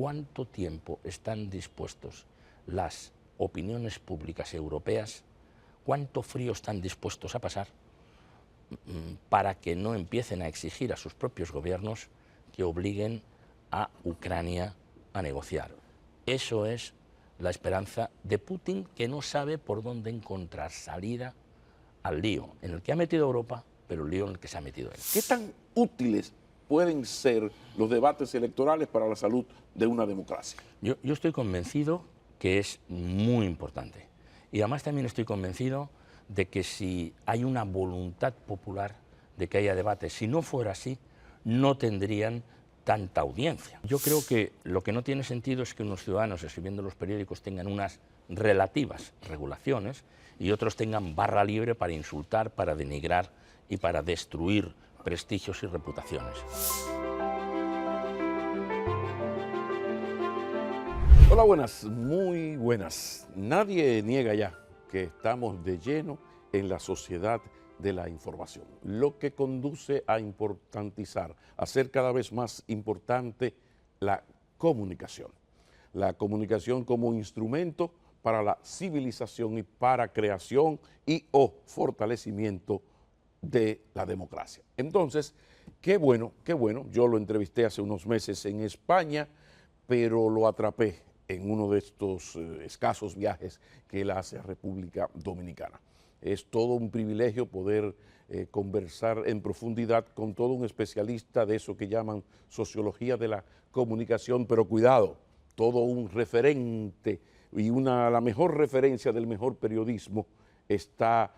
cuánto tiempo están dispuestos las opiniones públicas europeas, cuánto frío están dispuestos a pasar para que no empiecen a exigir a sus propios gobiernos que obliguen a Ucrania a negociar. Eso es la esperanza de Putin, que no sabe por dónde encontrar salida al lío en el que ha metido Europa, pero el lío en el que se ha metido él. ¿Qué tan útiles pueden ser los debates electorales para la salud de una democracia? Yo estoy convencido que es muy importante. Y además también estoy convencido de que si hay una voluntad popular de que haya debates, si no fuera así, no tendrían tanta audiencia. Yo creo que lo que no tiene sentido es que unos ciudadanos escribiendo los periódicos tengan unas relativas regulaciones y otros tengan barra libre para insultar, para denigrar y para destruir prestigios y reputaciones. Hola, buenas, muy buenas. Nadie niega ya que estamos de lleno en la sociedad de la información, lo que conduce a importantizar, a ser cada vez más importante la comunicación. La comunicación como instrumento para la civilización y para creación y o fortalecimiento de la democracia. Entonces, qué bueno, yo lo entrevisté hace unos meses en España, pero lo atrapé en uno de estos escasos viajes que él hace a República Dominicana. Es todo un privilegio poder conversar en profundidad con todo un especialista de eso que llaman sociología de la comunicación, pero cuidado, todo un referente y la mejor referencia del mejor periodismo está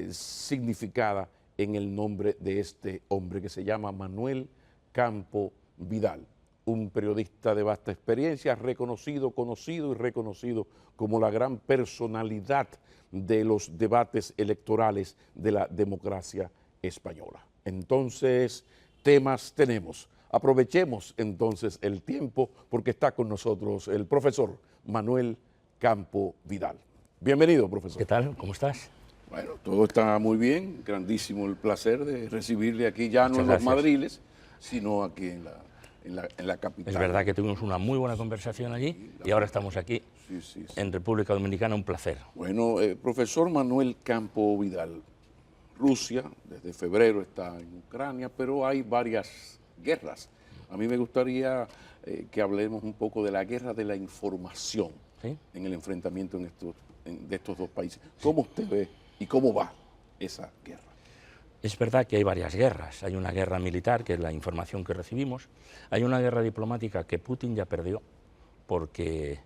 significada en el nombre de este hombre que se llama Manuel Campo Vidal, un periodista de vasta experiencia, reconocido, conocido y reconocido como la gran personalidad de los debates electorales de la democracia española. Entonces, temas tenemos. Aprovechemos entonces el tiempo porque está con nosotros el profesor Manuel Campo Vidal. Bienvenido, profesor. ¿Qué tal? ¿Cómo estás? Bueno, todo está muy bien, grandísimo el placer de recibirle aquí, ya no en los Muchas gracias. Madriles, sino aquí en la capital. Es verdad que tuvimos una muy buena conversación allí y ahora estamos aquí Sí. en República Dominicana, un placer. Bueno, profesor Manuel Campo Vidal, Rusia desde febrero está en Ucrania, pero hay varias guerras. A mí me gustaría que hablemos un poco de la guerra de la información, ¿Sí? en el enfrentamiento de estos dos países. ¿Cómo usted ve y cómo va esa guerra? Es verdad que hay varias guerras. Hay una guerra militar, que es la información que recibimos. Hay una guerra diplomática que Putin ya perdió, porque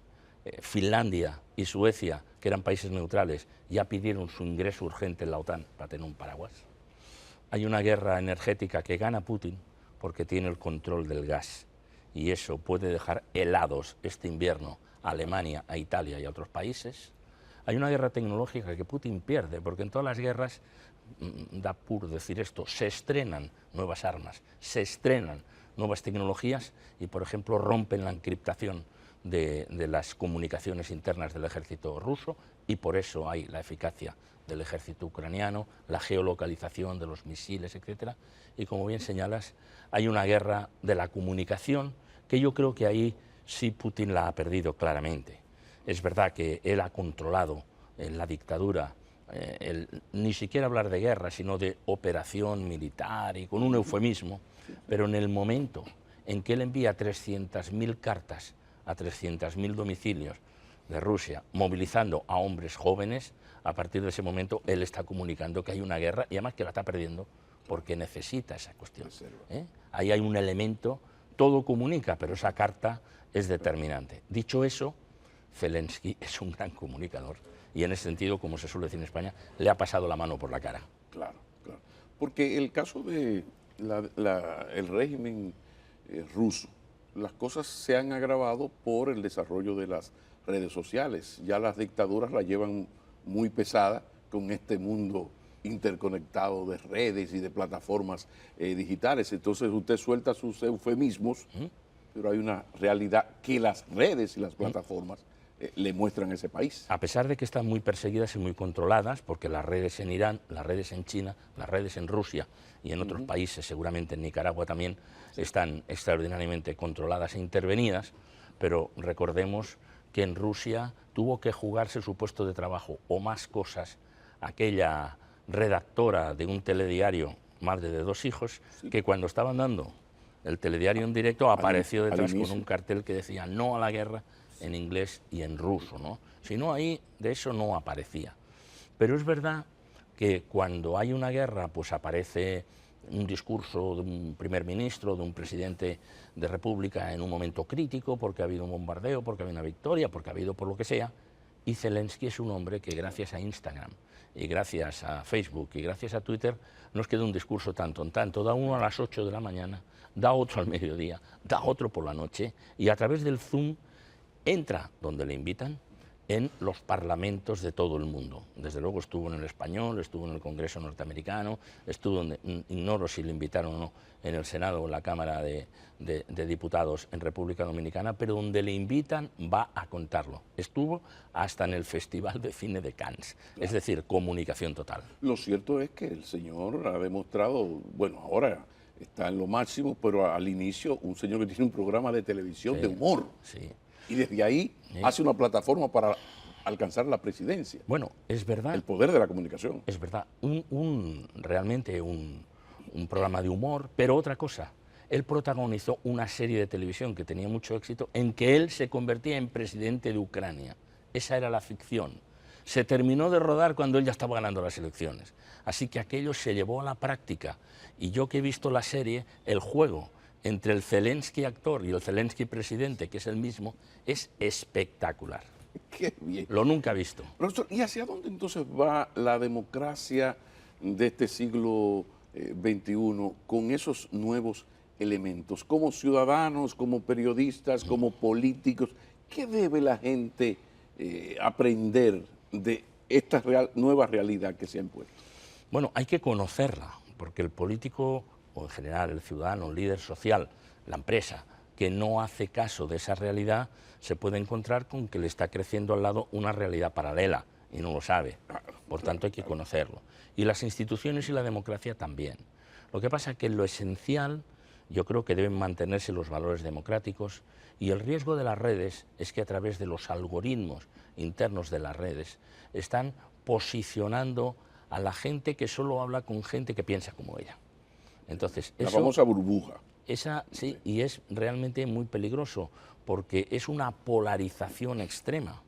Finlandia y Suecia, que eran países neutrales, ya pidieron su ingreso urgente en la OTAN para tener un paraguas. Hay una guerra energética que gana Putin porque tiene el control del gas. Y eso puede dejar helados este invierno a Alemania, a Italia y a otros países. Hay una guerra tecnológica que Putin pierde, porque en todas las guerras, da por decir esto, se estrenan nuevas armas, se estrenan nuevas tecnologías y, por ejemplo, rompen la encriptación de las comunicaciones internas del ejército ruso y por eso hay la eficacia del ejército ucraniano, la geolocalización de los misiles, etc. Y como bien señalas, hay una guerra de la comunicación que yo creo que ahí sí Putin la ha perdido claramente. Es verdad que él ha controlado en la dictadura ni siquiera hablar de guerra, sino de operación militar y con un eufemismo, pero en el momento en que él envía 300.000 cartas a 300.000 domicilios de Rusia, movilizando a hombres jóvenes, a partir de ese momento él está comunicando que hay una guerra y además que la está perdiendo porque necesita esa cuestión. Ahí hay un elemento, todo comunica, pero esa carta es determinante. Dicho eso, Zelensky es un gran comunicador y en ese sentido, como se suele decir en España, le ha pasado la mano por la cara. Claro. Porque el caso de el régimen ruso, las cosas se han agravado por el desarrollo de las redes sociales. Ya las dictaduras la llevan muy pesada con este mundo interconectado de redes y de plataformas digitales. Entonces usted suelta sus eufemismos, pero hay una realidad que las redes y las plataformas le muestran a ese país. A pesar de que están muy perseguidas y muy controladas, porque las redes en Irán, las redes en China, las redes en Rusia y en otros países, seguramente en Nicaragua también, están extraordinariamente controladas e intervenidas, pero recordemos que en Rusia tuvo que jugarse su puesto de trabajo o más cosas aquella redactora de un telediario, madre de 2 hijos, que cuando estaban dando el telediario en directo apareció detrás con un cartel que decía no a la guerra en inglés y en ruso, ¿no? Si no, ahí de eso no aparecía. Pero es verdad que cuando hay una guerra, pues aparece un discurso de un primer ministro, de un presidente de república en un momento crítico, porque ha habido un bombardeo, porque ha habido una victoria, porque ha habido por lo que sea, y Zelensky es un hombre que gracias a Instagram, y gracias a Facebook, y gracias a Twitter, nos queda un discurso tanto en tanto, da uno a las 8 de la mañana, da otro al mediodía, da otro por la noche, y a través del Zoom entra donde le invitan, en los parlamentos de todo el mundo. Desde luego estuvo en el español, estuvo en el Congreso norteamericano, estuvo, ignoro si le invitaron o no, en el Senado o en la Cámara de Diputados en República Dominicana, pero donde le invitan va a contarlo. Estuvo hasta en el Festival de Cine de Cannes, es decir, comunicación total. Lo cierto es que el señor ha demostrado, bueno, ahora está en lo máximo, pero al inicio un señor que tiene un programa de televisión de humor. Sí. Y desde ahí hace una plataforma para alcanzar la presidencia. Bueno, es verdad. El poder de la comunicación. Es verdad. Realmente un programa de humor, pero otra cosa. Él protagonizó una serie de televisión que tenía mucho éxito en que él se convertía en presidente de Ucrania. Esa era la ficción. Se terminó de rodar cuando él ya estaba ganando las elecciones. Así que aquello se llevó a la práctica. Y yo que he visto la serie, el juego entre el Zelensky actor y el Zelensky presidente, que es el mismo, es espectacular. Qué bien. Lo nunca visto. Profesor, ¿y hacia dónde entonces va la democracia de este siglo XXI con esos nuevos elementos? Como ciudadanos, como periodistas, como políticos, ¿qué debe la gente aprender de esta nueva realidad que se ha impuesto? Bueno, hay que conocerla, porque el político, o en general el ciudadano, el líder social, la empresa, que no hace caso de esa realidad, se puede encontrar con que le está creciendo al lado una realidad paralela y no lo sabe. Por tanto, hay que conocerlo. Y las instituciones y la democracia también. Lo que pasa es que lo esencial, yo creo que deben mantenerse los valores democráticos, y el riesgo de las redes es que a través de los algoritmos internos de las redes están posicionando a la gente que solo habla con gente que piensa como ella. Entonces, la famosa burbuja. Sí, y es realmente muy peligroso, porque es una polarización extrema.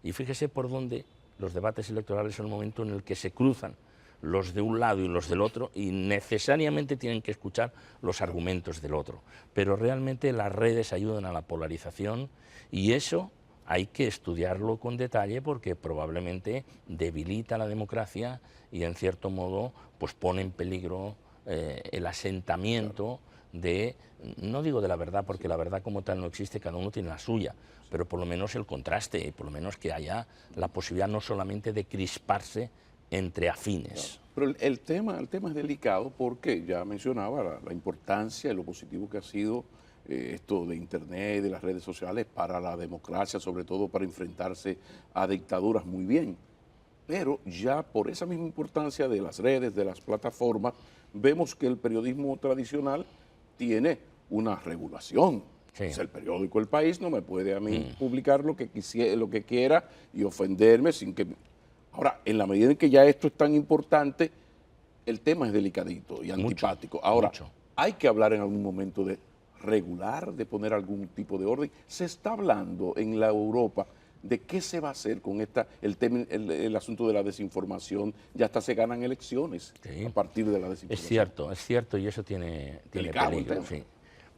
Y fíjese por dónde los debates electorales son el momento en el que se cruzan los de un lado y los del otro, y necesariamente tienen que escuchar los argumentos del otro. Pero realmente las redes ayudan a la polarización, y eso hay que estudiarlo con detalle, porque probablemente debilita la democracia y en cierto modo pues pone en peligro el asentamiento de, no digo de la verdad, porque la verdad como tal no existe, cada uno tiene la suya, pero por lo menos el contraste, y por lo menos que haya la posibilidad no solamente de crisparse entre afines. Pero el tema es delicado, porque ya mencionaba la importancia y lo positivo que ha sido esto de Internet, de las redes sociales para la democracia, sobre todo para enfrentarse a dictaduras, muy bien. Pero ya por esa misma importancia de las redes, de las plataformas, vemos que el periodismo tradicional tiene una regulación. Sí. O sea, el periódico El País no me puede a mí publicar lo que quiera y ofenderme sin que... Ahora, en la medida en que ya esto es tan importante, el tema es delicadito y antipático. Ahora, hay que hablar en algún momento de regular, de poner algún tipo de orden. Se está hablando en la Europa de qué se va a hacer con el asunto de la desinformación. Ya hasta se ganan elecciones a partir de la desinformación. Es cierto, y eso tiene peligro. Sí.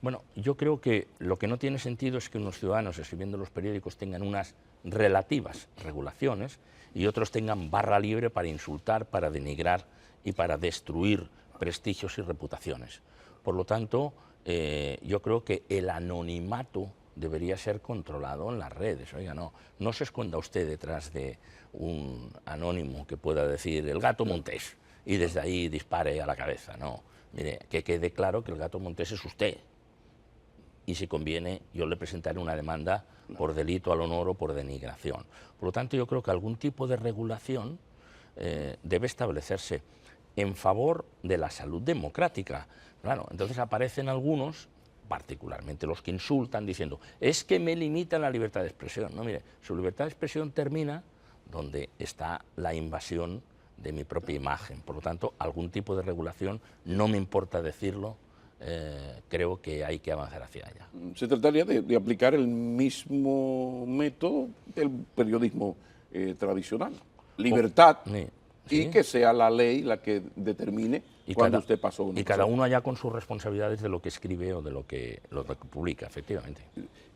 Bueno, yo creo que lo que no tiene sentido es que unos ciudadanos escribiendo los periódicos tengan unas relativas regulaciones y otros tengan barra libre para insultar, para denigrar y para destruir prestigios y reputaciones. Por lo tanto, yo creo que el anonimato debería ser controlado en las redes. Oiga, no se esconda usted detrás de un anónimo que pueda decir el gato Montés y desde ahí dispare a la cabeza. No, mire, que quede claro que el gato Montés es usted. Y si conviene, yo le presentaré una demanda por delito al honor o por denigración. Por lo tanto, yo creo que algún tipo de regulación debe establecerse en favor de la salud democrática. Claro, entonces aparecen algunos particularmente los que insultan, diciendo, es que me limitan la libertad de expresión. No, mire, su libertad de expresión termina donde está la invasión de mi propia imagen. Por lo tanto, algún tipo de regulación, no me importa decirlo, creo que hay que avanzar hacia allá. Se trataría de aplicar el mismo método del periodismo tradicional. Libertad, y que sea la ley la que determine cuando usted pasó. Y cada uno allá con sus responsabilidades de lo que escribe o de lo que publica, efectivamente.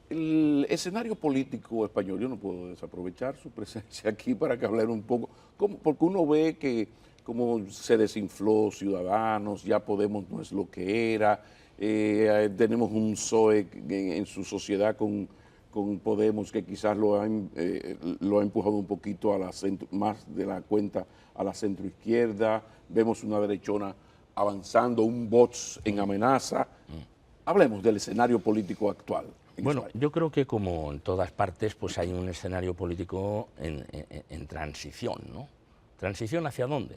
El escenario político español, yo no puedo desaprovechar su presencia aquí para que hablar un poco, porque uno ve que como se desinfló Ciudadanos, ya Podemos no es lo que era, tenemos un PSOE en su sociedad con Podemos que quizás lo ha empujado un poquito a más de la cuenta a la centroizquierda, vemos una derechona avanzando, un Vox en amenaza. Hablemos del escenario político actual. Bueno, yo creo que como en todas partes, pues hay un escenario político en transición, ¿no? ¿Transición hacia dónde?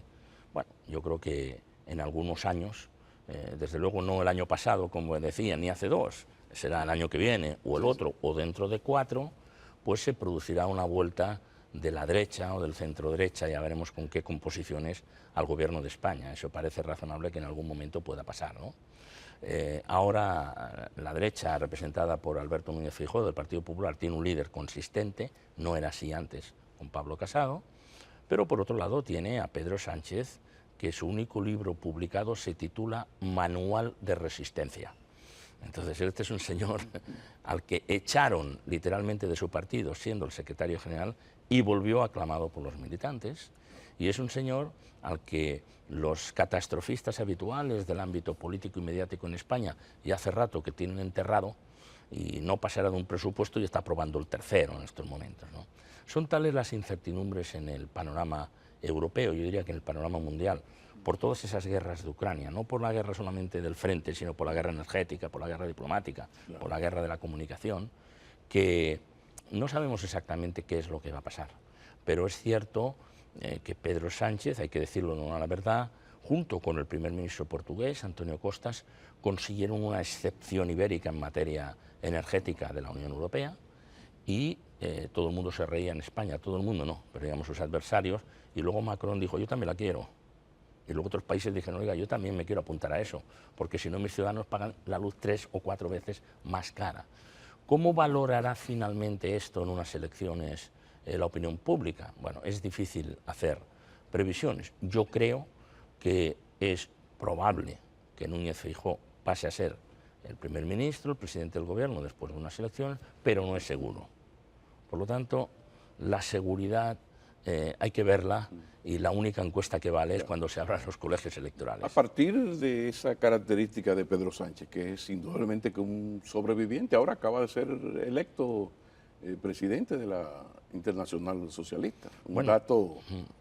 Bueno, yo creo que en algunos años, desde luego no el año pasado, como decía, ni hace 2, será el año que viene, o el otro, o dentro de 4, pues se producirá una vuelta de la derecha o del centro derecha, ya veremos con qué composiciones, al gobierno de España. Eso parece razonable que en algún momento pueda pasar, ¿no? Ahora la derecha, representada por Alberto Núñez Feijóo del Partido Popular, tiene un líder consistente, no era así antes con Pablo Casado, pero por otro lado tiene a Pedro Sánchez, que su único libro publicado se titula Manual de Resistencia. Entonces este es un señor al que echaron literalmente de su partido siendo el secretario general y volvió aclamado por los militantes, y es un señor al que los catastrofistas habituales del ámbito político y mediático en España ya hace rato que tienen enterrado, y no pasará de un presupuesto y está aprobando el tercero en estos momentos, ¿no? Son tales las incertidumbres en el panorama europeo, yo diría que en el panorama mundial, por todas esas guerras de Ucrania, no por la guerra solamente del frente, sino por la guerra energética, por la guerra diplomática, claro, por la guerra de la comunicación, que no sabemos exactamente qué es lo que va a pasar. Pero es cierto que Pedro Sánchez, hay que decirlo no a la verdad, junto con el primer ministro portugués, Antonio Costas, consiguieron una excepción ibérica en materia energética de la Unión Europea, y todo el mundo se reía en España, todo el mundo no, pero digamos sus adversarios, y luego Macron dijo, yo también la quiero. Y luego otros países dijeron, oiga, yo también me quiero apuntar a eso, porque si no mis ciudadanos pagan la luz 3 o 4 veces más cara. ¿Cómo valorará finalmente esto en unas elecciones la opinión pública? Bueno, es difícil hacer previsiones. Yo creo que es probable que Núñez Feijóo pase a ser el primer ministro, el presidente del gobierno después de unas elecciones, pero no es seguro. Por lo tanto, la seguridad hay que verla, y la única encuesta que vale es cuando se abran los colegios electorales. A partir de esa característica de Pedro Sánchez, que es indudablemente que un sobreviviente, ahora acaba de ser electo presidente de la Internacional Socialista.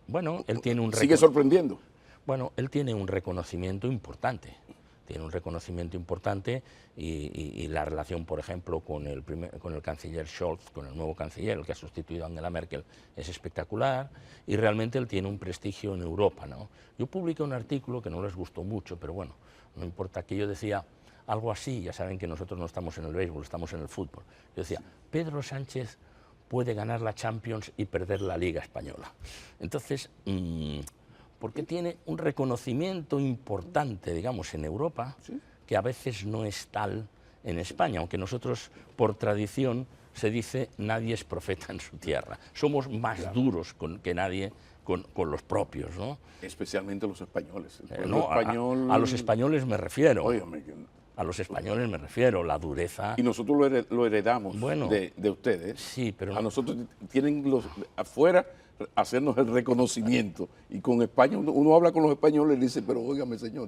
Bueno, él tiene un sigue sorprendiendo. Bueno, él tiene un reconocimiento importante. Y la relación, por ejemplo, con el canciller Scholz, con el nuevo canciller, el que ha sustituido a Angela Merkel, es espectacular, y realmente él tiene un prestigio en Europa, ¿no? Yo publiqué un artículo que no les gustó mucho, pero bueno, no importa, que yo decía algo así, ya saben que nosotros no estamos en el béisbol, estamos en el fútbol. Yo decía, Pedro Sánchez puede ganar la Champions y perder la Liga Española. Entonces, porque tiene un reconocimiento importante, digamos, en Europa, ¿sí?, que a veces no es tal en España, aunque nosotros, por tradición, se dice, nadie es profeta en su tierra. Somos más duros que nadie con los propios, ¿no? Especialmente los españoles. A los españoles me refiero. A los españoles me refiero, la dureza. Y nosotros lo heredamos de ustedes. Sí, pero a nosotros tienen los afuera hacernos el reconocimiento, y con España uno habla con los españoles y dice, pero óigame señor,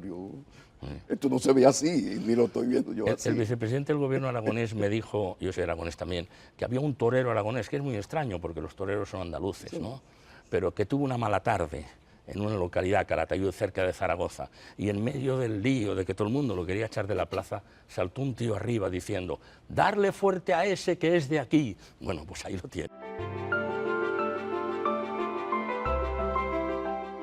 esto no se ve así, ni lo estoy viendo yo así. El vicepresidente del gobierno aragonés me dijo, yo soy aragonés también, que había un torero aragonés, que es muy extraño porque los toreros son andaluces, ¿no?, pero que tuvo una mala tarde en una localidad, Calatayud, cerca de Zaragoza, y en medio del lío de que todo el mundo lo quería echar de la plaza, saltó un tío arriba diciendo, darle fuerte a ese que es de aquí. Bueno, pues ahí lo tiene.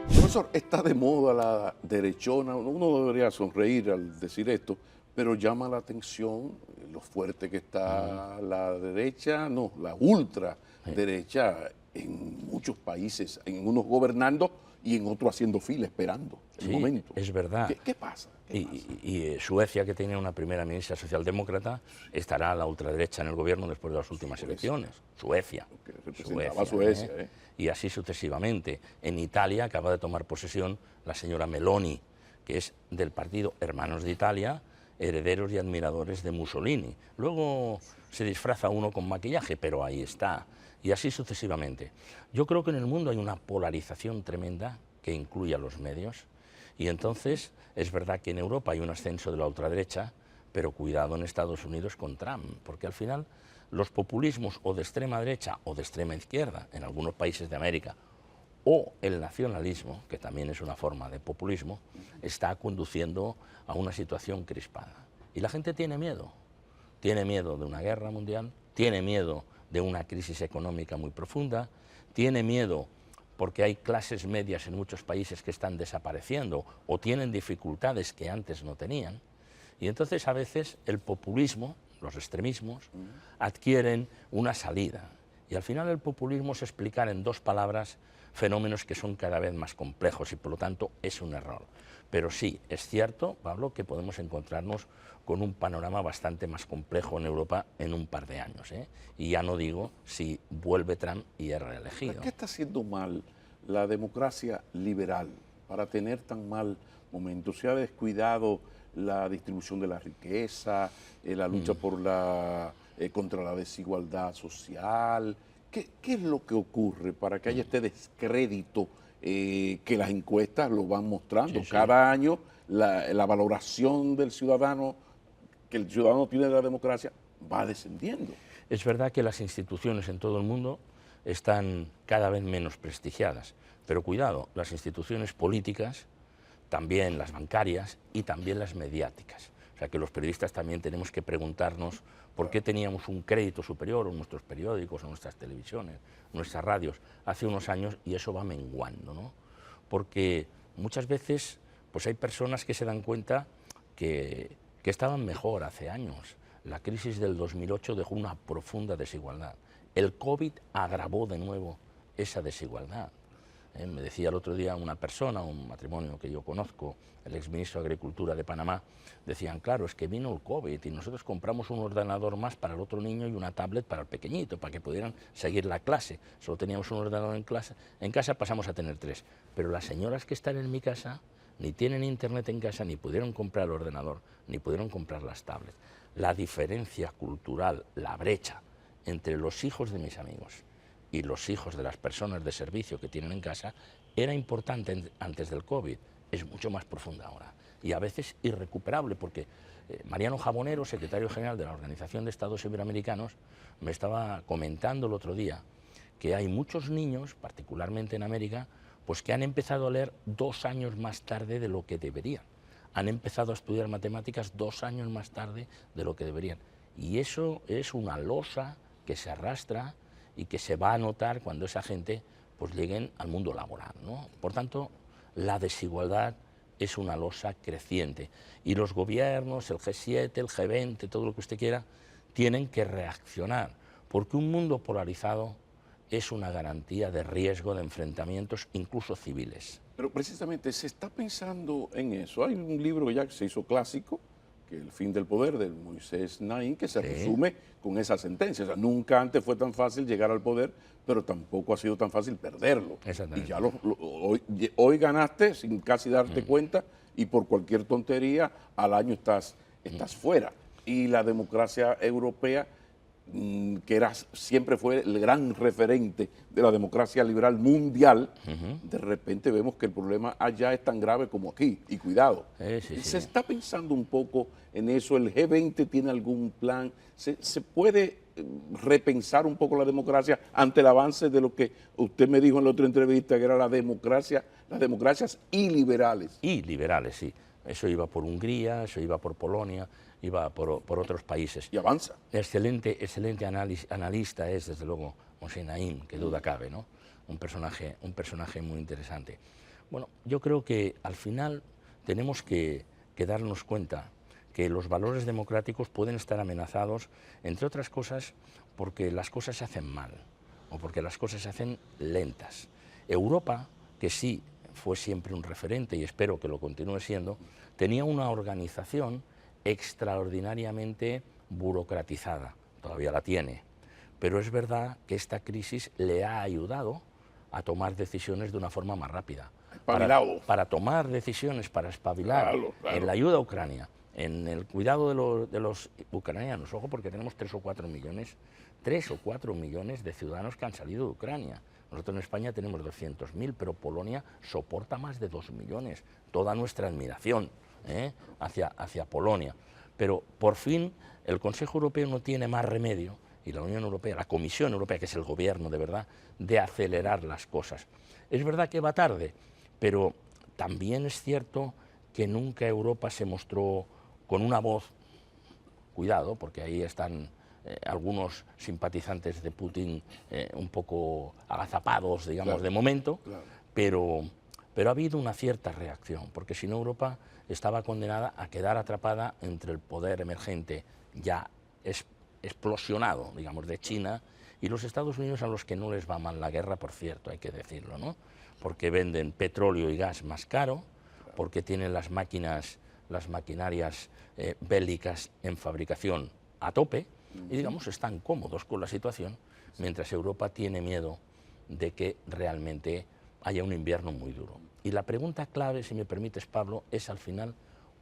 Profesor, está de moda la derechona, uno debería sonreír al decir esto, Pero llama la atención lo fuerte que está la derecha, no, la ultraderecha en muchos países, en unos gobernando y en otros haciendo fila, esperando el Sí, momento. es verdad. ¿Qué pasa? Y Suecia, que tiene una primera ministra socialdemócrata, estará a la ultraderecha en el gobierno después de las últimas elecciones. Suecia. Que representaba Suecia, ¿eh? Y así sucesivamente. En Italia acaba de tomar posesión la señora Meloni, que es del partido Hermanos de Italia, herederos y admiradores de Mussolini. Luego se disfraza uno con maquillaje, pero ahí está. Y así sucesivamente. Yo creo que en el mundo hay una polarización tremenda que incluye a los medios. Y entonces es verdad que en Europa hay un ascenso de la ultraderecha, pero cuidado en Estados Unidos con Trump, porque al final los populismos o de extrema derecha o de extrema izquierda en algunos países de América, o el nacionalismo, que también es una forma de populismo, está conduciendo a una situación crispada. Y la gente tiene miedo de una guerra mundial, tiene miedo de una crisis económica muy profunda, tiene miedo porque hay clases medias en muchos países que están desapareciendo o tienen dificultades que antes no tenían. Y entonces a veces el populismo, los extremismos, adquieren una salida. Y al final el populismo es explicar en dos palabras fenómenos que son cada vez más complejos y por lo tanto es un error. Pero sí, es cierto, Pablo, que podemos encontrarnos con un panorama bastante más complejo en Europa en un par de años, ¿eh? Y ya no digo si vuelve Trump y es reelegido. ¿Qué está haciendo mal la democracia liberal para tener tan mal momento? ¿Se ha descuidado la distribución de la riqueza, la lucha por contra la desigualdad social? ¿Qué es lo que ocurre para que haya este descrédito que las encuestas lo van mostrando? Sí. Cada año la valoración del ciudadano, que el ciudadano tiene de la democracia, va descendiendo. Es verdad que las instituciones en todo el mundo están cada vez menos prestigiadas, pero cuidado, las instituciones políticas, también las bancarias y también las mediáticas. O sea que los periodistas también tenemos que preguntarnos por qué teníamos un crédito superior en nuestros periódicos, en nuestras televisiones, nuestras radios, hace unos años y eso va menguando, ¿no? Porque muchas veces pues hay personas que se dan cuenta que estaban mejor hace años. La crisis del 2008 dejó una profunda desigualdad. El COVID agravó de nuevo esa desigualdad. Me decía el otro día una persona, un matrimonio que yo conozco, el exministro de Agricultura de Panamá, decían, claro, es que vino el COVID y nosotros compramos un ordenador más para el otro niño y una tablet para el pequeñito, para que pudieran seguir la clase. Solo teníamos un ordenador en casa, pasamos a tener 3. Pero las señoras que están en mi casa ni tienen internet en casa, ni pudieron comprar el ordenador, ni pudieron comprar las tablets. La diferencia cultural, la brecha entre los hijos de mis amigos y los hijos de las personas de servicio que tienen en casa era importante antes del COVID, es mucho más profunda ahora y a veces irrecuperable porque Mariano Jabonero, secretario general de la Organización de Estados Iberoamericanos, me estaba comentando el otro día que hay muchos niños, particularmente en América, pues que han empezado a leer 2 años más tarde de lo que deberían. Han empezado a estudiar matemáticas 2 años más tarde de lo que deberían. Y eso es una losa que se arrastra y que se va a notar cuando esa gente pues lleguen al mundo laboral, ¿no? Por tanto, la desigualdad es una losa creciente y los gobiernos, el G7, el G20, todo lo que usted quiera, tienen que reaccionar, porque un mundo polarizado es una garantía de riesgo de enfrentamientos, incluso civiles. Pero precisamente se está pensando en eso. Hay un libro que ya se hizo clásico, que es El fin del poder, de Moisés Naim, que se resume con esa sentencia. O sea, nunca antes fue tan fácil llegar al poder, pero tampoco ha sido tan fácil perderlo. Y ya hoy ganaste sin casi darte cuenta y por cualquier tontería al año estás fuera. Y la democracia europea, que siempre fue el gran referente de la democracia liberal mundial, de repente vemos que el problema allá es tan grave como aquí, y cuidado. Se está pensando un poco en eso, el G20 tiene algún plan, se puede repensar un poco la democracia ante el avance de lo que usted me dijo en la otra entrevista, que era las democracias iliberales. Iliberales, sí. Eso iba por Hungría, eso iba por Polonia, iba por otros países. Y avanza. Excelente analista es, desde luego, Moisés Naim, que duda cabe, ¿no? Un personaje muy interesante. Bueno, yo creo que al final tenemos que darnos cuenta que los valores democráticos pueden estar amenazados, entre otras cosas, porque las cosas se hacen mal o porque las cosas se hacen lentas. Europa, que sí fue siempre un referente y espero que lo continúe siendo, tenía una organización extraordinariamente burocratizada, todavía la tiene, pero es verdad que esta crisis le ha ayudado a tomar decisiones de una forma más rápida. Para tomar decisiones, para espabilar en la ayuda a Ucrania, en el cuidado de los ucranianos, ojo, porque tenemos 3 o 4 millones de ciudadanos que han salido de Ucrania. Nosotros en España tenemos 200.000, pero Polonia soporta más de 2 millones. Toda nuestra admiración hacia Polonia. Pero por fin el Consejo Europeo no tiene más remedio, y la Unión Europea, la Comisión Europea, que es el gobierno de verdad, de acelerar las cosas. Es verdad que va tarde, pero también es cierto que nunca Europa se mostró con una voz, cuidado, porque ahí están algunos simpatizantes de Putin un poco agazapados, digamos, de momento, pero ha habido una cierta reacción, porque si no Europa estaba condenada a quedar atrapada entre el poder emergente ya explosionado, digamos, de China y los Estados Unidos, a los que no les va mal la guerra, por cierto, hay que decirlo, ¿no? Porque venden petróleo y gas más caro, porque tienen las maquinarias bélicas en fabricación a tope, y digamos están cómodos con la situación, mientras Europa tiene miedo de que realmente haya un invierno muy duro. Y la pregunta clave, si me permites, Pablo, es al final,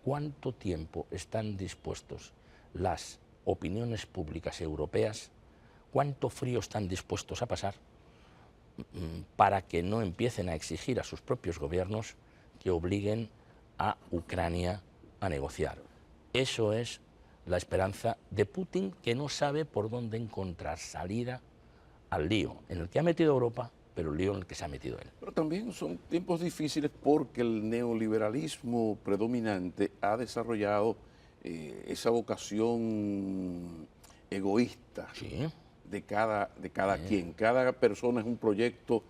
¿cuánto tiempo están dispuestos las opiniones públicas europeas, cuánto frío están dispuestos a pasar para que no empiecen a exigir a sus propios gobiernos que obliguen a Ucrania a negociar? Eso es la esperanza de Putin, que no sabe por dónde encontrar salida al lío en el que ha metido Europa, pero el lío en el que se ha metido él. Pero también son tiempos difíciles porque el neoliberalismo predominante ha desarrollado esa vocación egoísta de cada quien. Cada persona es un proyecto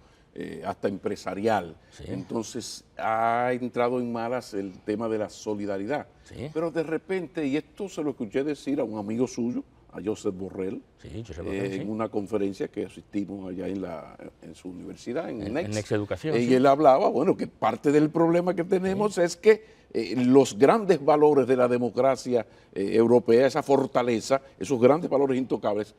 hasta empresarial. Entonces ha entrado en malas el tema de la solidaridad. Pero de repente, y esto se lo escuché decir a un amigo suyo, a Josep Borrell, en una conferencia que asistimos allá en su universidad, en Next Educación. Y él hablaba, bueno, que parte del problema que tenemos es que los grandes valores de la democracia europea, esa fortaleza, esos grandes valores intocables,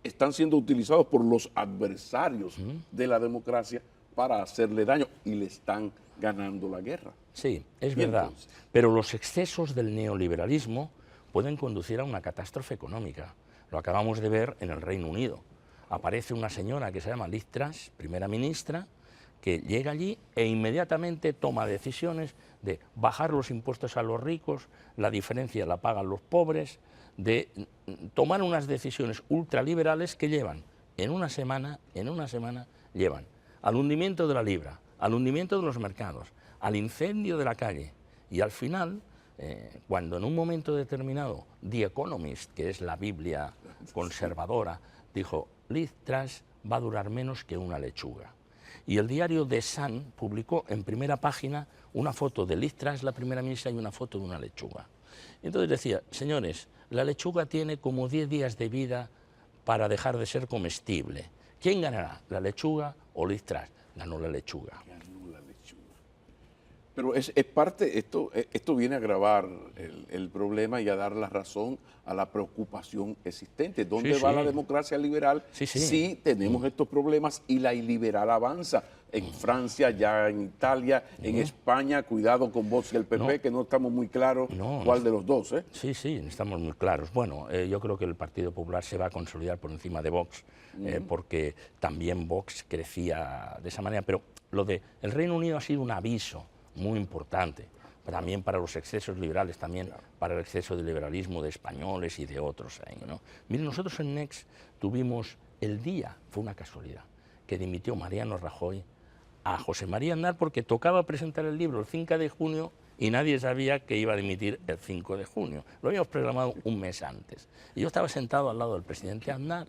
están siendo utilizados por los adversarios de la democracia para hacerle daño y le están ganando la guerra. Sí, es verdad. Entonces, pero los excesos del neoliberalismo pueden conducir a una catástrofe económica. Lo acabamos de ver en el Reino Unido. Aparece una señora que se llama Liz Truss, primera ministra, que llega allí e inmediatamente toma decisiones de bajar los impuestos a los ricos, la diferencia la pagan los pobres, de tomar unas decisiones ultraliberales que llevan en una semana llevan al hundimiento de la libra, al hundimiento de los mercados, al incendio de la calle y al final, cuando en un momento determinado The Economist, que es la Biblia conservadora, dijo Liz Truss va a durar menos que una lechuga. Y el diario The Sun publicó en primera página una foto de Liz Truss, la primera ministra, y una foto de una lechuga. Entonces decía, señores, la lechuga tiene como 10 días de vida para dejar de ser comestible. ¿Quién ganará, la lechuga o Liz Truss? Ganó la lechuga. Ganó la lechuga. Pero es parte, esto viene a agravar el problema y a dar la razón a la preocupación existente. ¿Dónde va la democracia liberal si tenemos estos problemas y la iliberal avanza? En Francia, ya en Italia, en España, cuidado con Vox y el PP, que no estamos muy claros cuál de los dos. Sí, estamos muy claros. Bueno, yo creo que el Partido Popular se va a consolidar por encima de Vox, porque también Vox crecía de esa manera. Pero lo de el Reino Unido ha sido un aviso muy importante, también para los excesos liberales, también para el exceso de liberalismo de españoles y de otros ahí, ¿no? Miren, nosotros en Next tuvimos el día, fue una casualidad, que dimitió Mariano Rajoy a José María Aznar porque tocaba presentar el libro el 5 de junio y nadie sabía que iba a dimitir el 5 de junio. Lo habíamos programado un mes antes. Y yo estaba sentado al lado del presidente Aznar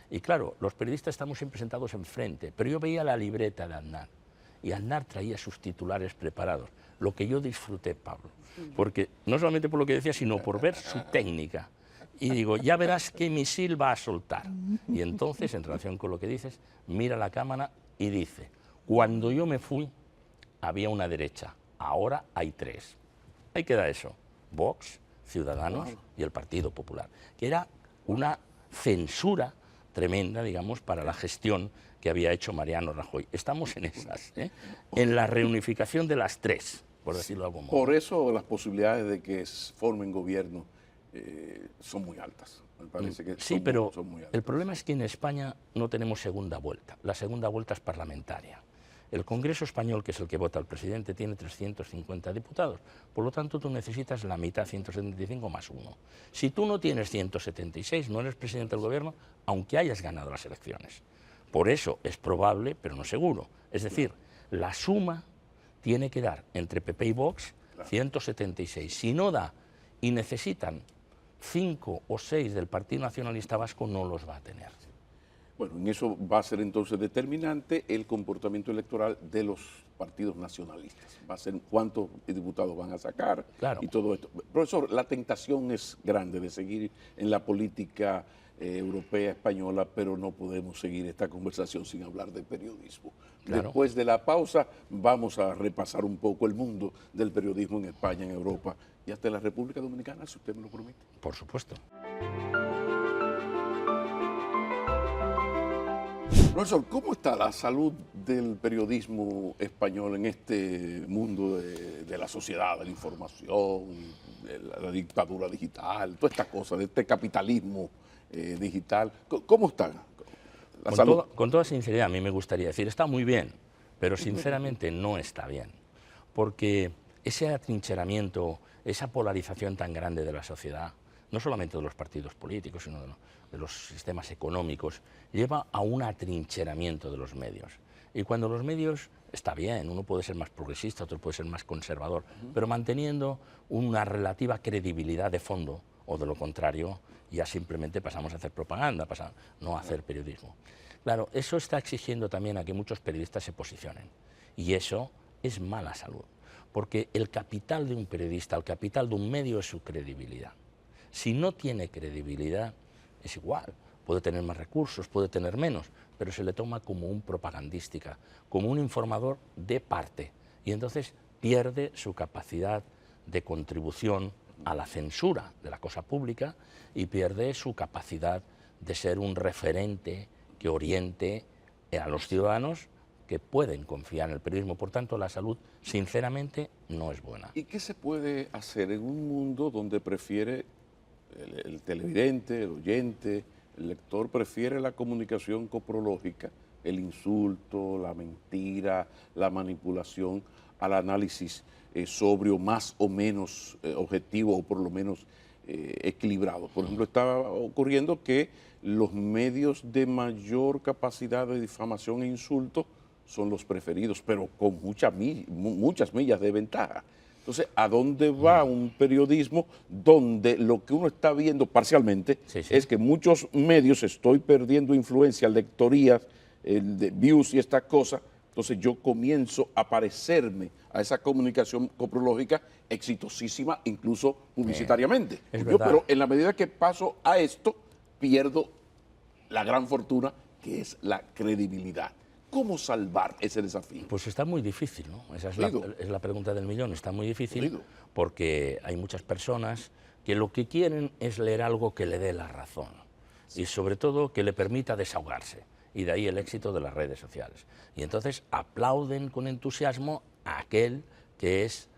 y claro, los periodistas estamos siempre sentados enfrente, pero yo veía la libreta de Aznar y Aznar traía sus titulares preparados, lo que yo disfruté, Pablo, porque no solamente por lo que decía, sino por ver su técnica. Y digo, ya verás qué misil va a soltar. Y entonces, en relación con lo que dices, mira la cámara y dice, cuando yo me fui, había una derecha, ahora hay tres. Ahí queda eso, Vox, Ciudadanos y el Partido Popular, que era una censura tremenda, digamos, para la gestión que había hecho Mariano Rajoy. Estamos en esas, en la reunificación de las tres, por decirlo de algún modo. Por eso las posibilidades de que formen gobierno son muy altas. Me parece que sí, son, pero son muy altas. El problema es que en España no tenemos segunda vuelta. La segunda vuelta es parlamentaria. El Congreso español, que es el que vota al presidente, tiene 350 diputados. Por lo tanto, tú necesitas la mitad, 175 más uno. Si tú no tienes 176, no eres presidente del gobierno, aunque hayas ganado las elecciones. Por eso es probable, pero no seguro. Es decir, la suma tiene que dar entre PP y Vox 176. Si no da y necesitan 5 o 6 del Partido Nacionalista Vasco, no los va a tener. Bueno, en eso va a ser entonces determinante el comportamiento electoral de los partidos nacionalistas. Va a ser cuántos diputados van a sacar y todo esto. Profesor, la tentación es grande de seguir en la política europea, española, pero no podemos seguir esta conversación sin hablar de periodismo. Claro. Después de la pausa vamos a repasar un poco el mundo del periodismo en España, en Europa y hasta en la República Dominicana, si usted me lo permite. Por supuesto. Profesor, ¿cómo está la salud del periodismo español en este mundo de la sociedad, de la información, de la dictadura digital, toda esta cosa, de este capitalismo digital? ¿Cómo está la salud? Con toda sinceridad, a mí me gustaría decir, está muy bien, pero sinceramente no está bien, porque ese atrincheramiento, esa polarización tan grande de la sociedad, no solamente de los partidos políticos, sino de los sistemas económicos, lleva a un atrincheramiento de los medios. Y cuando los medios, está bien, uno puede ser más progresista, otro puede ser más conservador, pero manteniendo una relativa credibilidad de fondo, o de lo contrario, ya simplemente pasamos a hacer propaganda, no a hacer periodismo. Claro, eso está exigiendo también a que muchos periodistas se posicionen, y eso es mala salud, porque el capital de un periodista, el capital de un medio es su credibilidad. Si no tiene credibilidad, es igual, puede tener más recursos, puede tener menos, pero se le toma como un propagandística, como un informador de parte, y entonces pierde su capacidad de contribución a la censura de la cosa pública y pierde su capacidad de ser un referente que oriente a los ciudadanos que pueden confiar en el periodismo. Por tanto, la salud, sinceramente, no es buena. ¿Y qué se puede hacer en un mundo donde prefiere el televidente, el oyente, el lector prefiere la comunicación coprológica, el insulto, la mentira, la manipulación, al análisis sobrio, más o menos objetivo o por lo menos equilibrado? Por ejemplo, está ocurriendo que los medios de mayor capacidad de difamación e insulto son los preferidos, pero con muchas millas de ventaja. Entonces, ¿a dónde va un periodismo donde lo que uno está viendo parcialmente es que muchos medios estoy perdiendo influencia, lectorías, de views y estas cosas? Entonces yo comienzo a parecerme a esa comunicación coprológica exitosísima, incluso publicitariamente. Pero en la medida que paso a esto, pierdo la gran fortuna que es la credibilidad. ¿Cómo salvar ese desafío? Pues está muy difícil, ¿no? Esa es la pregunta del millón. Está muy difícil porque hay muchas personas que lo que quieren es leer algo que le dé la razón y sobre todo que le permita desahogarse. Y de ahí el éxito de las redes sociales. Y entonces aplauden con entusiasmo a aquel que es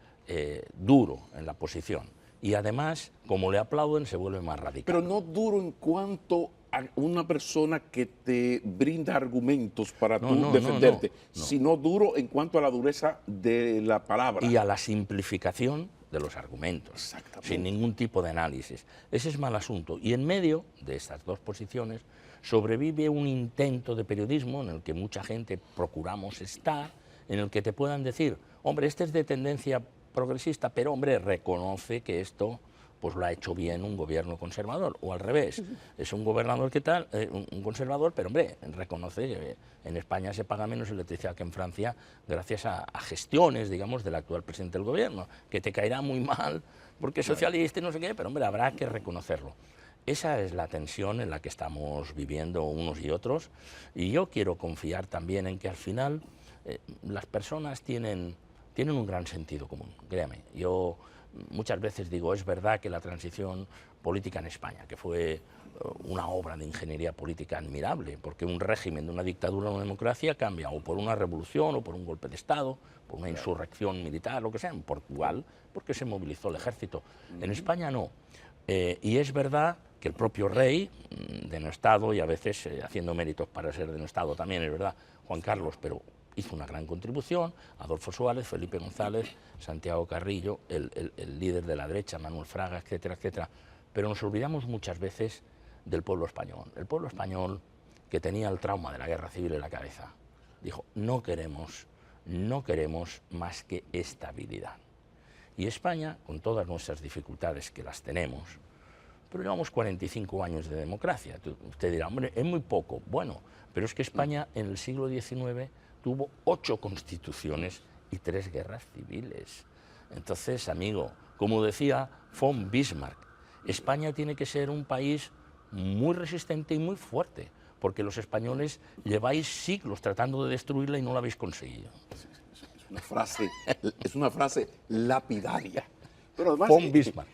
duro en la posición. Y además, como le aplauden, se vuelve más radical. Pero no duro en cuanto a una persona que te brinda argumentos para tú defenderte, sino duro en cuanto a la dureza de la palabra. Y a la simplificación de los argumentos, sin ningún tipo de análisis. Ese es mal asunto. Y en medio de estas dos posiciones sobrevive un intento de periodismo en el que mucha gente procuramos estar, en el que te puedan decir, hombre, este es de tendencia progresista, pero hombre, reconoce que esto pues lo ha hecho bien un gobierno conservador, o al revés, es un gobernador que tal, un conservador, pero hombre, reconoce que en España se paga menos electricidad que en Francia gracias a gestiones, digamos, del actual presidente del gobierno, que te caerá muy mal porque es socialista y no sé qué, pero hombre, habrá que reconocerlo. Esa es la tensión en la que estamos viviendo unos y otros, y yo quiero confiar también en que al final las personas tienen un gran sentido común, créame. Yo muchas veces digo, es verdad que la transición política en España, que fue una obra de ingeniería política admirable, porque un régimen de una dictadura a una democracia cambia o por una revolución o por un golpe de Estado, por una insurrección militar, lo que sea, en Portugal, porque se movilizó el ejército. En España no. Y es verdad que el propio rey, denostado y a veces haciendo méritos para ser denostado también, es verdad, Juan Carlos, pero hizo una gran contribución, Adolfo Suárez, Felipe González, Santiago Carrillo, el líder de la derecha, Manuel Fraga, etcétera, etcétera. Pero nos olvidamos muchas veces del pueblo español. El pueblo español, que tenía el trauma de la guerra civil en la cabeza, dijo, no queremos más que estabilidad. Y España, con todas nuestras dificultades que las tenemos, pero llevamos 45 años de democracia. Usted dirá, hombre, es muy poco. Bueno, pero es que España en el siglo XIX tuvo 8 constituciones y 3 guerras civiles. Entonces, amigo, como decía von Bismarck, España tiene que ser un país muy resistente y muy fuerte, porque los españoles lleváis siglos tratando de destruirla y no lo habéis conseguido. Es una frase lapidaria. Pero además, Von Bismarck.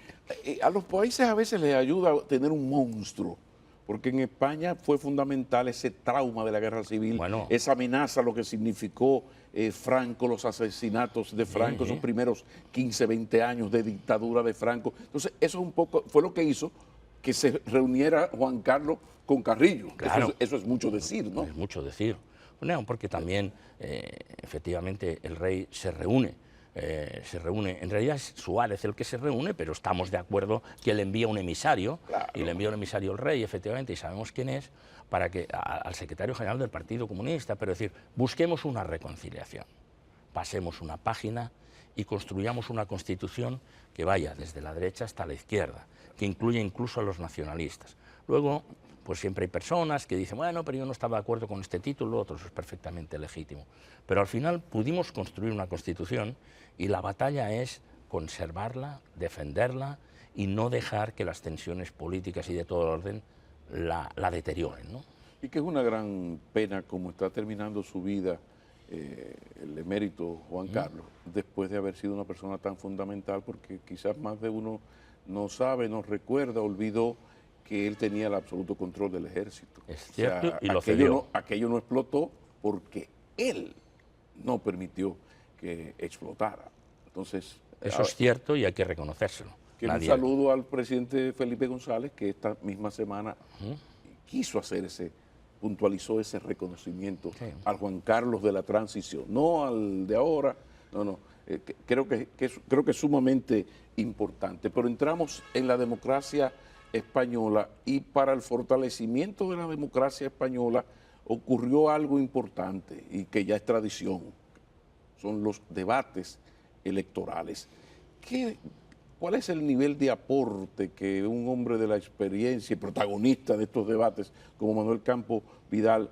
A los países a veces les ayuda a tener un monstruo, porque en España fue fundamental ese trauma de la guerra civil, esa amenaza, lo que significó Franco, los asesinatos de Franco, esos primeros 15, 20 años de dictadura de Franco. Entonces, eso un poco fue lo que hizo que se reuniera Juan Carlos con Carrillo. Claro. Eso es mucho decir, ¿no? Es mucho decir. Bueno, porque también, efectivamente, el rey se reúne. En realidad es Suárez el que se reúne, pero estamos de acuerdo que le envía un emisario, y le envía un emisario al rey, efectivamente, y sabemos quién es, para que al secretario general del Partido Comunista, pero decir, busquemos una reconciliación, pasemos una página y construyamos una constitución que vaya desde la derecha hasta la izquierda, que incluya incluso a los nacionalistas. Luego, pues siempre hay personas que dicen, bueno, pero yo no estaba de acuerdo con este título, otro, eso es perfectamente legítimo. Pero al final pudimos construir una constitución y la batalla es conservarla, defenderla y no dejar que las tensiones políticas y de todo orden la deterioren, ¿no? Y que es una gran pena como está terminando su vida el emérito Juan Carlos, después de haber sido una persona tan fundamental, porque quizás más de uno no sabe, no recuerda, olvidó que él tenía el absoluto control del ejército. Es cierto, o sea, y lo cedió. Aquello no explotó porque él no permitió que explotara. Entonces, eso es cierto y hay que reconocérselo. Un saludo al presidente Felipe González, que esta misma semana quiso hacer puntualizó ese reconocimiento al Juan Carlos de la transición, no al de ahora, no. Creo que es sumamente importante. Pero entramos en la democracia española y para el fortalecimiento de la democracia española ocurrió algo importante y que ya es tradición, son los debates electorales. ¿Cuál es el nivel de aporte que un hombre de la experiencia y protagonista de estos debates como Manuel Campo Vidal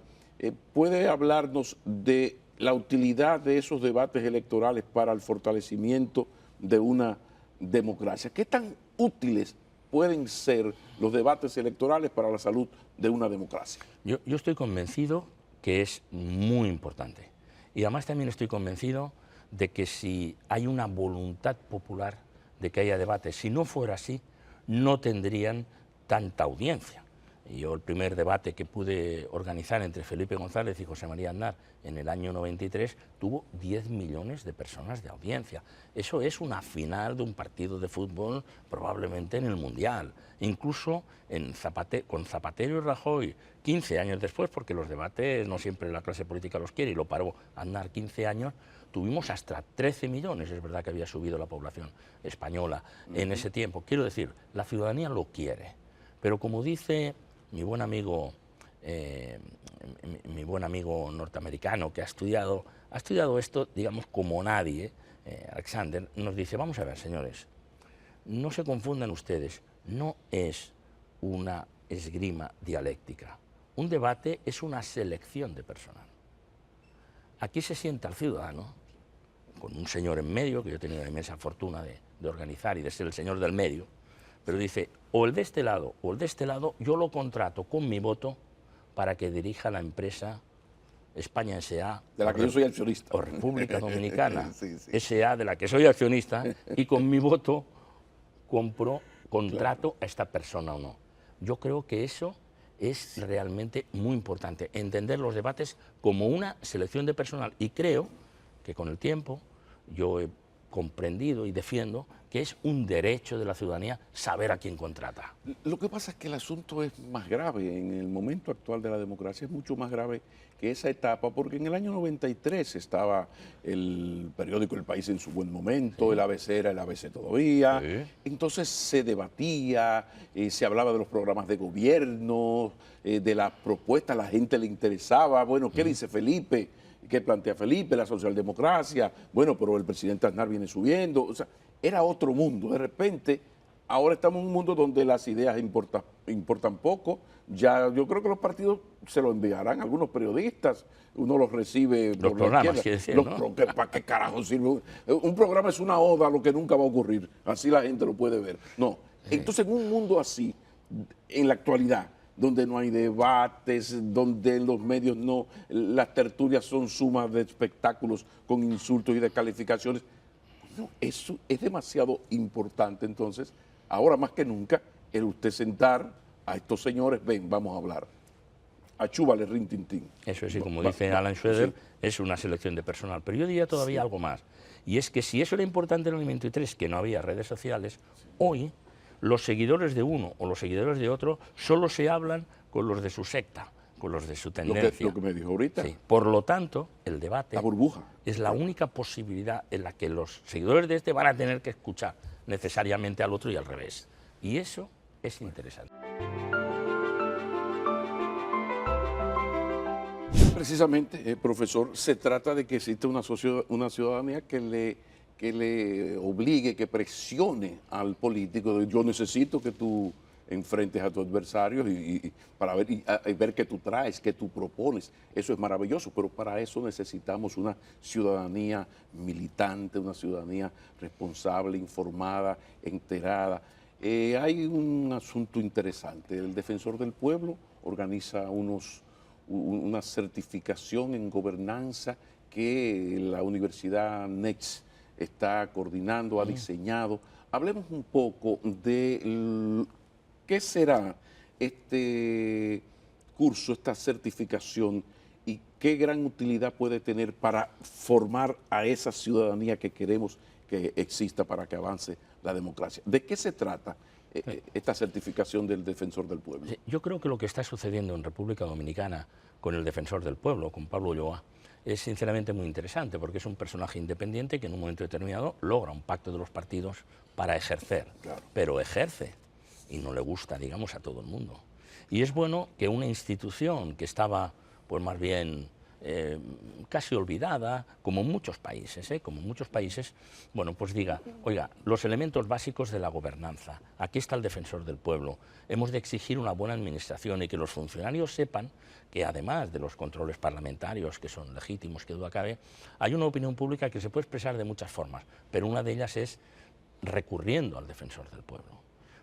puede hablarnos de la utilidad de esos debates electorales para el fortalecimiento de una democracia? ¿Qué tan útiles pueden ser los debates electorales para la salud de una democracia? Yo estoy convencido que es muy importante. Y además también estoy convencido de que si hay una voluntad popular de que haya debates, si no fuera así, no tendrían tanta audiencia. Yo el primer debate que pude organizar entre Felipe González y José María Aznar en el año 93 tuvo 10 millones de personas de audiencia. Eso es una final de un partido de fútbol probablemente en el Mundial. Incluso con Zapatero y Rajoy, 15 años después, porque los debates no siempre la clase política los quiere y lo paró Aznar 15 años, tuvimos hasta 13 millones, es verdad que había subido la población española en ese tiempo. Quiero decir, la ciudadanía lo quiere, pero como dice mi buen amigo norteamericano que ha estudiado esto, digamos, como nadie, Alexander, nos dice, vamos a ver, señores, no se confundan ustedes, no es una esgrima dialéctica. Un debate es una selección de personal. Aquí se sienta el ciudadano, con un señor en medio, que yo he tenido la inmensa fortuna de organizar y de ser el señor del medio, pero dice, o el de este lado o el de este lado, yo lo contrato con mi voto para que dirija la empresa España S.A. De la que yo soy accionista. O República Dominicana sí. S.A., de la que soy accionista, y con mi voto contrato a esta persona o no. Yo creo que eso es realmente muy importante, entender los debates como una selección de personal, y creo que con el tiempo yo he comprendido y defiendo que es un derecho de la ciudadanía saber a quién contrata. Lo que pasa es que el asunto es más grave. En el momento actual de la democracia es mucho más grave que esa etapa, porque en el año 93 estaba el periódico El País en su buen momento, sí. El ABC era el ABC todavía, sí. Entonces se debatía, se hablaba de los programas de gobierno, de las propuestas, la gente le interesaba, bueno, ¿qué dice Felipe? ¿Qué plantea Felipe? La socialdemocracia, bueno, pero el presidente Aznar viene subiendo, o sea, era otro mundo. De repente, ahora estamos en un mundo donde las ideas importan poco. Ya yo creo que los partidos se lo enviarán a algunos periodistas, uno los recibe los por programas, la decir, ¿no? ¿Para qué carajo sirve? Un programa es una oda a lo que nunca va a ocurrir, así la gente lo puede ver. No, entonces en un mundo así, en la actualidad, donde no hay debates, donde en los medios no, las tertulias son sumas de espectáculos con insultos y descalificaciones. No, eso es demasiado importante. Entonces, ahora más que nunca, el usted sentar a estos señores, ven, vamos a hablar. Achúbale, rintintín. Eso es, y como dice Alan Schroeder, sí. Es una selección de personal. Pero yo diría todavía algo más. Y es que si eso era importante en el 93, que no había redes sociales, hoy los seguidores de uno o los seguidores de otro solo se hablan con los de su secta, con los de su tendencia. Lo que me dijo ahorita. Sí. Por lo tanto, el debate la burbuja es la única posibilidad en la que los seguidores de este van a tener que escuchar necesariamente al otro y al revés. Y eso es interesante. Precisamente, profesor, se trata de que exista una ciudadanía que le obligue, que presione al político. Yo necesito que tú enfrentes a tus adversarios para ver, ver qué tú traes, qué tú propones. Eso es maravilloso, pero para eso necesitamos una ciudadanía militante, una ciudadanía responsable, informada, enterada. Hay un asunto interesante. El Defensor del Pueblo organiza una certificación en gobernanza que la Universidad NEX está coordinando, ha diseñado. Hablemos un poco de qué será este curso, esta certificación, y qué gran utilidad puede tener para formar a esa ciudadanía que queremos que exista para que avance la democracia. ¿De qué se trata esta certificación del Defensor del Pueblo? Sí, yo creo que lo que está sucediendo en República Dominicana con el Defensor del Pueblo, con Pablo Ulloa, es sinceramente muy interesante, porque es un personaje independiente que en un momento determinado logra un pacto de los partidos para ejercer, claro. Pero ejerce y no le gusta, digamos, a todo el mundo. Y es bueno que una institución que estaba, pues más bien, casi olvidada, como muchos países, bueno, pues diga, oiga, los elementos básicos de la gobernanza, aquí está el Defensor del Pueblo, hemos de exigir una buena administración y que los funcionarios sepan que además de los controles parlamentarios, que son legítimos, que duda cabe, hay una opinión pública que se puede expresar de muchas formas, pero una de ellas es recurriendo al Defensor del Pueblo.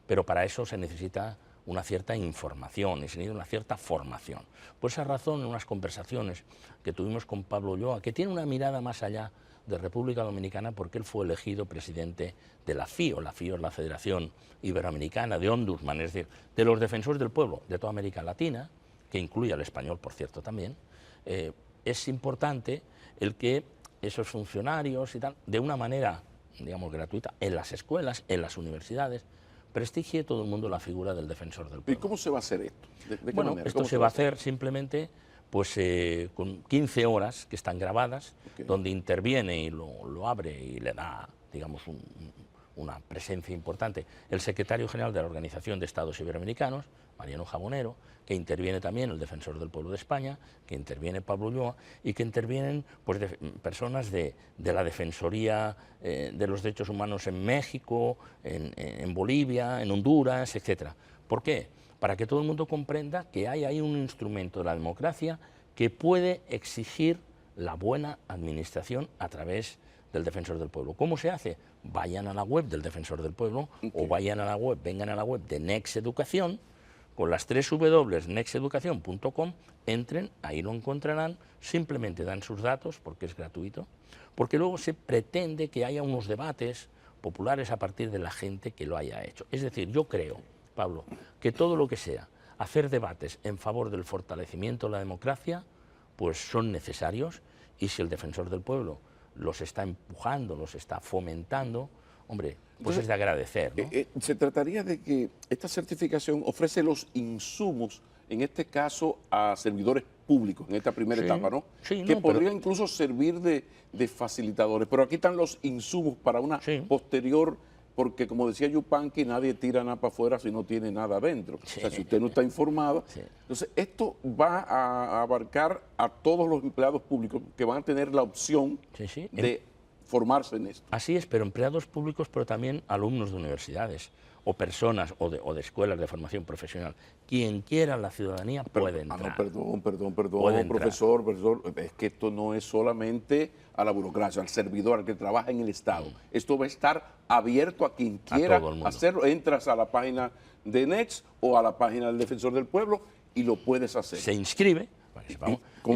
Pero para eso se necesita una cierta información y se necesita una cierta formación. Por esa razón, en unas conversaciones que tuvimos con Pablo Ulloa, que tiene una mirada más allá de República Dominicana, porque él fue elegido presidente de la FIO. La FIO es la Federación Iberoamericana de Ombudsman, es decir, de los defensores del pueblo de toda América Latina, que incluye al español, por cierto, también. Es importante el que esos funcionarios y tal, de una manera, digamos, gratuita, en las escuelas, en las universidades, prestigie todo el mundo la figura del Defensor del Pueblo. ¿Y cómo se va a hacer esto? ¿De qué bueno, manera? Esto se va a hacer simplemente pues, con 15 horas que están grabadas, donde interviene y lo abre y le da, digamos, una presencia importante el secretario general de la Organización de Estados Iberoamericanos, Mariano Jabonero, que interviene también el Defensor del Pueblo de España, que interviene Pablo Ulloa y que intervienen pues, personas de la Defensoría de los Derechos Humanos en México, en Bolivia, en Honduras, etc. ¿Por qué? Para que todo el mundo comprenda que hay ahí un instrumento de la democracia que puede exigir la buena administración a través del Defensor del Pueblo. ¿Cómo se hace? Vayan a la web del Defensor del Pueblo o vayan a la web, vengan a la web de Next Educación, con las 3 W, nexteducación.com, entren, ahí lo encontrarán, simplemente dan sus datos porque es gratuito, porque luego se pretende que haya unos debates populares a partir de la gente que lo haya hecho. Es decir, yo creo, Pablo, que todo lo que sea hacer debates en favor del fortalecimiento de la democracia, pues son necesarios, y si el Defensor del Pueblo los está empujando, los está fomentando, hombre, pues es de agradecer, ¿no? Se trataría de que esta certificación ofrece los insumos, en este caso a servidores públicos, en esta primera etapa, ¿no? Sí, que no, podría incluso servir de facilitadores, pero aquí están los insumos para una posterior, porque como decía Yupanqui, nadie tira nada para afuera si no tiene nada adentro. O sea, si usted no está informado. Entonces, esto va a abarcar a todos los empleados públicos que van a tener la opción de formarse en esto. Así es, pero empleados públicos, pero también alumnos de universidades o personas o de escuelas de formación profesional. Quien quiera la ciudadanía puede entrar. No, perdón, profesor, es que esto no es solamente a la burocracia, al servidor, al que trabaja en el Estado. Esto va a estar abierto a quien quiera hacerlo. Entras a la página de Next o a la página del Defensor del Pueblo y lo puedes hacer. Se inscribe,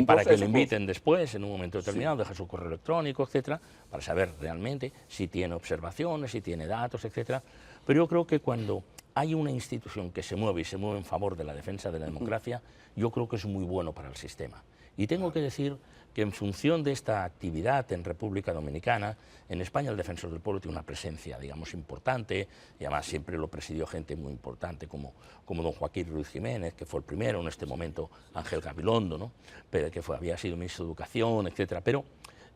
para que le inviten después, en un momento determinado, deja su correo electrónico, etcétera, para saber realmente si tiene observaciones, si tiene datos, etcétera. Pero yo creo que cuando hay una institución que se mueve y se mueve en favor de la defensa de la democracia, yo creo que es muy bueno para el sistema. Y tengo que decir que en función de esta actividad en República Dominicana, en España el Defensor del Pueblo tiene una presencia, digamos, importante, y además siempre lo presidió gente muy importante como don Joaquín Ruiz Jiménez, que fue el primero, en este momento Ángel Gabilondo, ¿no? Pero que había sido ministro de Educación, etcétera. Pero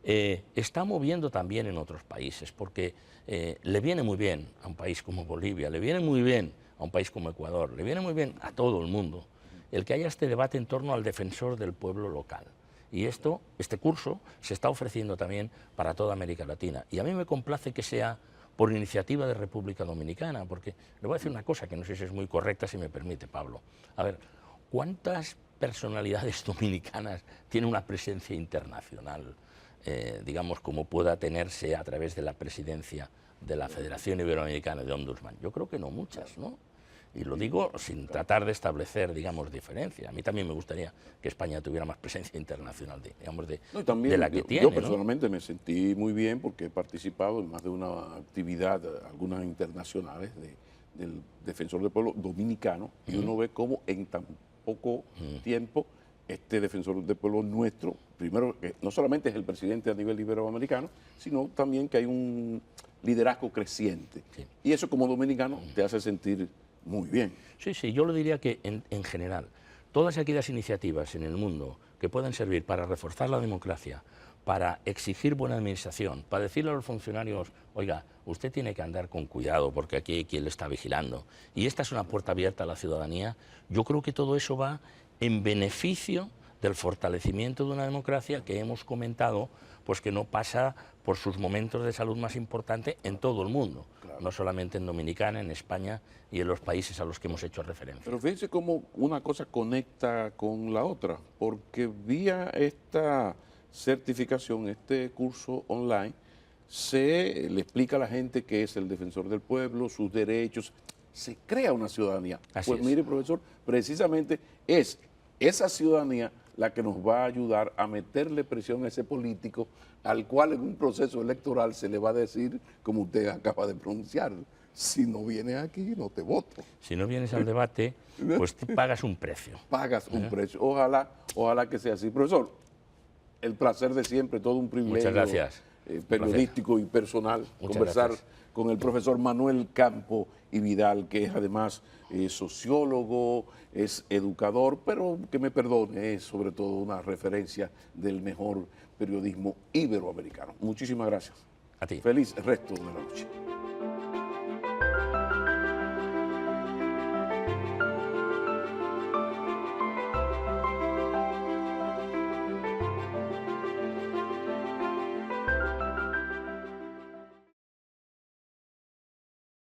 está moviendo también en otros países, porque le viene muy bien a un país como Bolivia, le viene muy bien a un país como Ecuador, le viene muy bien a todo el mundo el que haya este debate en torno al Defensor del Pueblo local. Y este curso se está ofreciendo también para toda América Latina. Y a mí me complace que sea por iniciativa de República Dominicana, porque le voy a decir una cosa que no sé si es muy correcta, si me permite, Pablo. A ver, ¿cuántas personalidades dominicanas tienen una presencia internacional, digamos, como pueda tenerse a través de la presidencia de la Federación Iberoamericana de Ombudsman? Yo creo que no muchas, ¿no? Y lo digo sin tratar de establecer, digamos, diferencia. A mí también me gustaría que España tuviera más presencia internacional, digamos, de la que tiene. Yo personalmente me sentí muy bien porque he participado en más de una actividad, algunas internacionales, del Defensor del Pueblo dominicano, y uno ve cómo en tan poco tiempo este Defensor del Pueblo nuestro, primero, que no solamente es el presidente a nivel iberoamericano, sino también que hay un liderazgo creciente. Y eso como dominicano te hace sentir muy bien. Sí, yo lo diría que en general, todas aquellas iniciativas en el mundo que puedan servir para reforzar la democracia, para exigir buena administración, para decirle a los funcionarios, oiga, usted tiene que andar con cuidado porque aquí hay quien le está vigilando, y esta es una puerta abierta a la ciudadanía, yo creo que todo eso va en beneficio del fortalecimiento de una democracia que hemos comentado, pues que no pasa por sus momentos de salud más importantes en todo el mundo, no solamente en Dominicana, en España y en los países a los que hemos hecho referencia. Pero fíjense cómo una cosa conecta con la otra, porque vía esta certificación, este curso online, se le explica a la gente qué es el Defensor del Pueblo, sus derechos, se crea una ciudadanía. Pues mire, profesor, precisamente es esa ciudadanía la que nos va a ayudar a meterle presión a ese político al cual en un proceso electoral se le va a decir, como usted acaba de pronunciar, si no vienes aquí no te voto. Si no vienes al debate, pues pagas un precio. Pagas un precio. Ojalá que sea así. Profesor, el placer de siempre, todo un privilegio. Muchas gracias. Periodístico y personal, conversar con el profesor Manuel Campo y Vidal, que es además sociólogo, es educador, pero que me perdone, es sobre todo una referencia del mejor periodismo iberoamericano. Muchísimas gracias. A ti. Feliz resto de la noche.